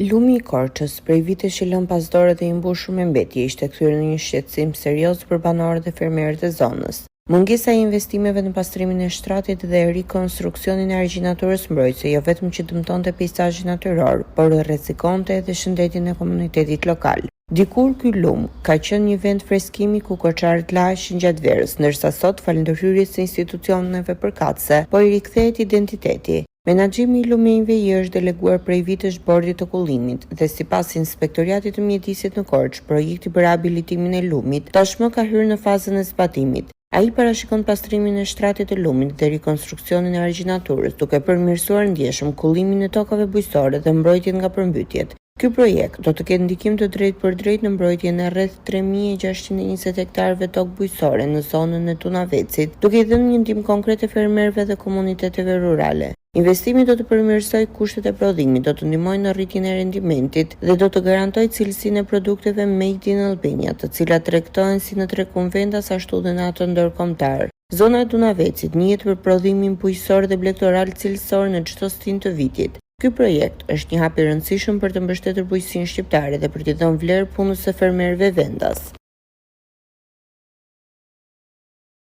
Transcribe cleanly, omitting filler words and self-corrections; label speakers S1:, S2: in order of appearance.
S1: Lumi i Korçës, prej vitesh që lën pas dore dhe i mbushur me mbetje, ishte kthyer në një shqetësim serioz për banorët dhe fermerët e zonës. Mungesa e investimeve në pastrimin e shtratit dhe rikonstruksionin e argjinaturës mbrojtëse jo vetëm që dëmtonte peizazhin natyror, por rrezikonte edhe shëndetin e komunitetit lokal. Dikur ky lum ka qenë një vend freskimi ku korçarët laheshin gjatë verës, ndërsa sot, falëndërhyrjes së institucioneve përkatëse, po i rikthehet identiteti. Menaxhimi i lumeve i është deleguar prej vitesh bordit të kullimit dhe sipas Inspektoriatit të Mjedisit në Korçë, projekti për rihabilitimin e lumit tashmë ka hyrë në fazën e zbatimit. Ai parashikon pastrimin e shtratit të lumit dhe rikonstruksionin e argjinaturës, duke përmirësuar ndjeshëm kullimin e tokave bujqësore dhe mbrojtjen nga përmbytjet. Ky projekt do të ketë ndikim të drejtë në mbrojtjen e rreth 3620 hektarëve tokë bujqësore në zonën e Tunavecit, duke i dhënë një ndihmë konkrete fermerëve dhe komuniteteve rurale. Investimi do të përmirësojë kushtet e prodhimit, do të ndihmojë në rritjen e rendimentit dhe do të garantojë cilësinë e produkteve Made in Albania, të cilat tregtohen si në tregun vendas ashtu edhe në ato ndërkombëtar. Zona e Tunavecit njihet për prodhimin bujqësor dhe blegtoral cilësor në çdo stin të vitit. Ky projekt është një hap i rëndësishëm për të mbështetur bujqësinë shqiptare dhe për t'i dhënë vlerë punës së fermerëve vendas.